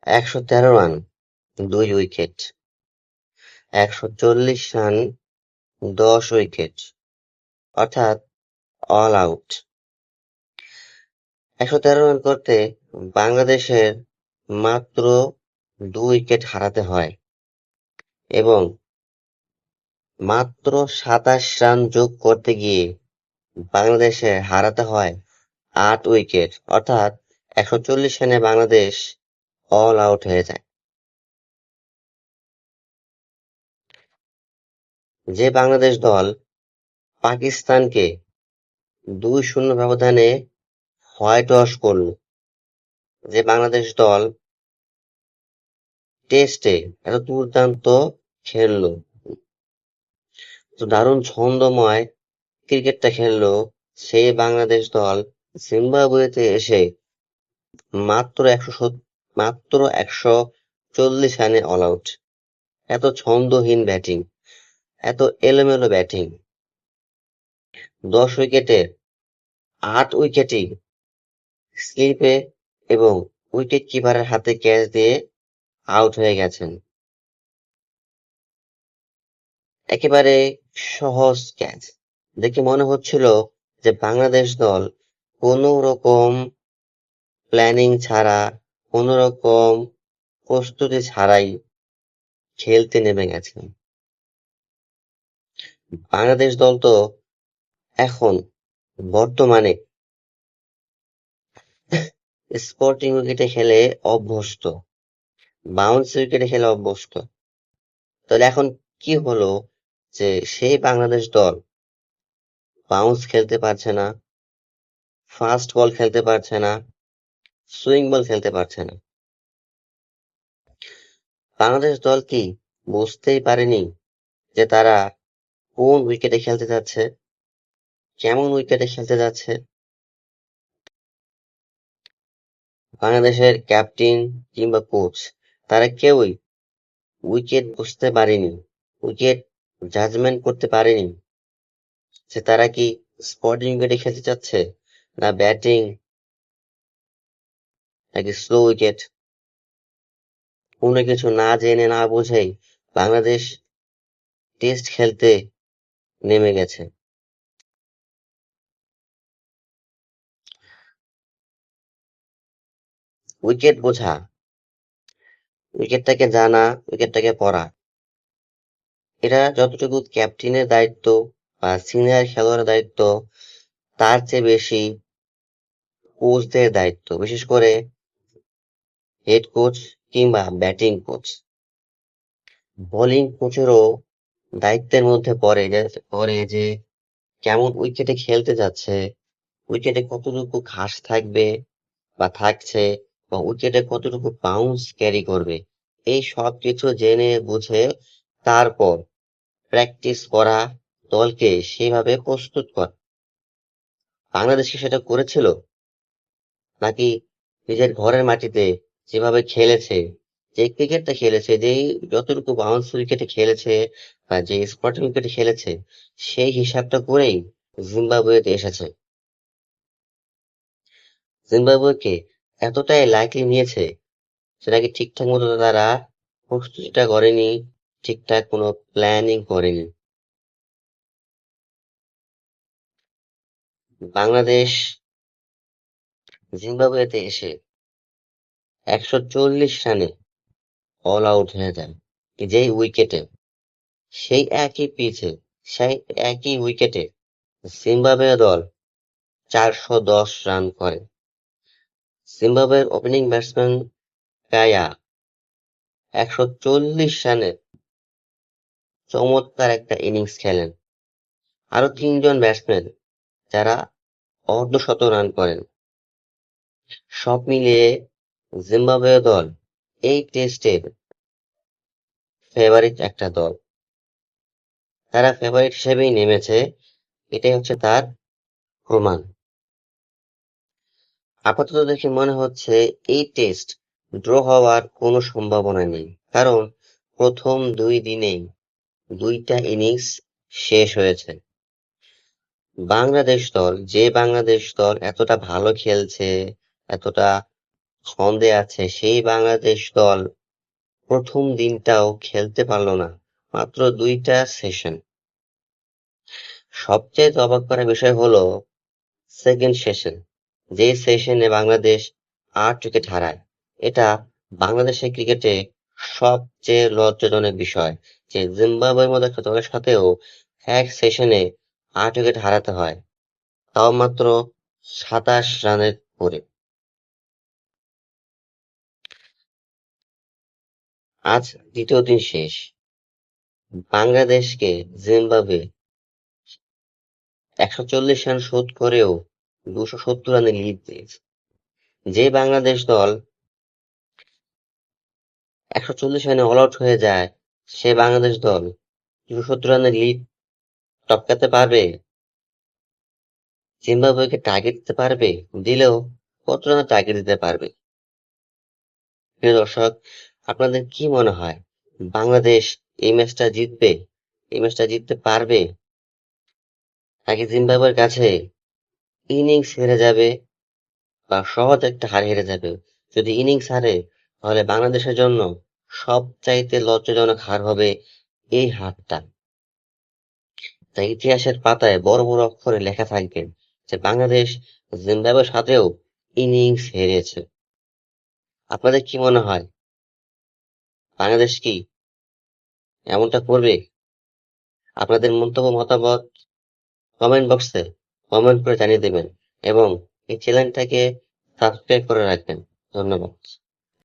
১১৩ run, ২ wicket. ১৪০ run, ১০ wicket, অর্থাৎ all out. ১১৩ run করতে বাংলাদেশের মাত্র ২ উইকেট হারাতে হয় এবং মাত্র ২৭ রান যোগ করতে গিয়ে বাংলাদেশের হারাতে হয় ৮ উইকেট, অর্থাৎ ১৪০ রানে বাংলাদেশ অল আউট হয়ে যায়। যে বাংলাদেশ দল পাকিস্তানকে ২-০ ব্যবধানে হোয়াইট ওয়াশ করল, যে বাংলাদেশ দল টেস্টে এত দুর্দান্ত খেললো, তো দারুণ ছন্দময় ক্রিকেটটা খেললো, সেই বাংলাদেশ দল জিম্বাবুয়েতে এসে মাত্র ১৪০ রানে অল আউট। এত ছন্দহীন ব্যাটিং, এত এলোমেলো ব্যাটিং, ১০ উইকেটের ৮ উইকেটই স্লিপে এবং উইকেট কিপারের হাতে ক্যাচ দিয়ে আউট হয়ে গেছেন। একেবারে সহজ ক্যাচ দেখে মনে হচ্ছিল যে বাংলাদেশ দল কোনো রকম প্ল্যানিং ছাড়া, কোনো রকম প্রস্তুতি ছাড়াই খেলতে নেমে গেছেন। বাংলাদেশ দল তো এখন বর্তমানে স্পোর্টিং উইকেটে খেলে অভ্যস্ত, বাউন্স উইকেটে খেলে অভ্যস্ত। তাহলে এখন কি হলো যে সেই বাংলাদেশ দল বাউন্স খেলতে পারছে না, ফাস্ট বল খেলতে পারছে না, সুইং বল খেলতে পারছে না। বাংলাদেশ দল কি বুঝতেই পারেনি যে তারা কোন উইকেটে খেলতে যাচ্ছে, কেমন উইকেটে খেলতে যাচ্ছে? বাংলাদেশের ক্যাপ্টেন কিংবা কোচ তারা কেউই উইকেট বুঝতে পারেনি, উইকেট জাজমেন্ট করতে পারেনি যে তারা কি স্পটিং উইকেটে খেলতে চাচ্ছে না ব্যাটিং নাকি স্লো উইকেট। কোনো কিছু না জেনে না বুঝেই বাংলাদেশ টেস্ট খেলতে নেমে গেছে। উইকেট বোঝা, উইকেটটাকে জানা, উইকেটটাকে পড়া, এটা যতটুকু ক্যাপ্টেনের দায়িত্ব বা সিনিয়র খেলোয়াড়ের দায়িত্ব, তার চেয়ে বেশি কোচদের দায়িত্ব, বিশেষ করে হেড কোচ কিংবা ব্যাটিং কোচ। বোলিং কোচেরও দায়িত্বের মধ্যে পড়ে যে কেমন উইকেটে খেলতে যাচ্ছে, উইকেটে কতটুকু ঘাস থাকবে বা থাকছে, বা উইকেটে কতটুকু বাউন্স ক্যারি করবে, এই সব কিছু জেনে বুঝে তারপর প্র্যাকটিস করা, দলকে সেভাবে প্রস্তুত করা। বাংলাদেশ কি সেটা করেছিল? নাকি নিজের ঘরের মাটিতে যেভাবে খেলেছে, যে ক্রিকেটটা খেলেছে, যেই যতটুকু বাউন্স উইকেটে খেলেছে বা যে স্পটিং উইকেটে খেলেছে, সেই হিসাবটা করেই জিম্বাবুয়েতে এসেছে? জিম্বাবুয়েকে এতটাই লাইটলি নিয়েছে সেটা কি ঠিকঠাক মতো তারা প্রস্তুতিটা করেনি, ঠিকঠাক কোনো প্ল্যানিং করেনি। বাংলাদেশ জিম্বাবুয়েতে এসে ১৪০ রানে অল আউট হয়ে যায়। যেই উইকেটে, সেই একই পিচে, সেই একই উইকেটে জিম্বাবুয়ে দল ৪১০ রান করে। জিম্বাবুয়ের ওপেনিং ব্যাটসম্যান কায়া ১৪০ রানে চমৎকার একটা ইনিংস খেলেন। আরো ৩ জন ব্যাটসম্যান যারা অর্ধশত রান করেন। সব মিলিয়ে জিম্বাবুয়ে দল এই টেস্টের ফেভারিট একটা দল। তারা ফেভারিট হিসেবেই নেমেছে, এটাই হচ্ছে তার প্রমাণ। আপাতত দেখে মনে হচ্ছে এই টেস্ট ড্র হওয়ার কোনো সম্ভাবনা নেই, কারণ প্রথম ২ দিনেই ২টা ইনিংস শেষ হয়েছে। বাংলাদেশ দল, যে বাংলাদেশ দল এতটা ভালো খেলছে, এতটা ছন্দে আছে সেই বাংলাদেশ দল প্রথম দিনটাও খেলতে পারল না, মাত্র 2টা সেশন। সবচেয়ে অবাক করার বিষয় হলো সেকেন্ড সেশন, যে সেশনে বাংলাদেশ 8 উইকেট হারায়। এটা বাংলাদেশের ক্রিকেটে সবচেয়ে লজ্জাজনক বিষয় যে জিম্বাবুয়ের মতো একটা দলের সাথেও এক সেশনে 8 উইকেট হারাতে হয়, তাও মাত্র 27 রানের করে। আজ দ্বিতীয় দিন শেষ, বাংলাদেশকে জিম্বাবুয়ে 140 রান শোধ করেও 270 রানে লিড দিয়েছে। যে বাংলাদেশ দল 140 রানে অল আউট হয়ে যায়, সে বাংলাদেশ দল 270 রানের লিড টপকাতে পারবে? জিম্বাবুয়েকে টার্গেট দিতে পারবে? দিলেও কত রানের টার্গেট দিতে পারবে? প্রিয় দর্শক, আপনাদের কি মনে হয় বাংলাদেশ এই ম্যাচটা জিতবে? এই ম্যাচটা জিততে পারবে, নাকি জিম্বাবুয়ের কাছে ইনিংস হেরে যাবে বা সহজ একটা হার হেরে যাবে? যদি ইনিংস হারে, তাহলে বাংলাদেশের জন্য সবচাইতে লজ্জাজনক হার হবে এই হারটা। তাই ইতিহাসের পাতায় বড় বড় অক্ষরে লেখা থাকবে যে বাংলাদেশ জিম্বাবুয়ের সাথেও ইনিংস হেরেছে। আপনাদের কি মনে হয়, বাংলাদেশ কি এমনটা করবে? আপনাদের মন্তব্য মতামত কমেন্ট বক্সে কমেন্ট করে জানিয়ে দেবেন এবং এই চ্যানেলটাকে সাবস্ক্রাইব করে রাখবেন। ধন্যবাদ।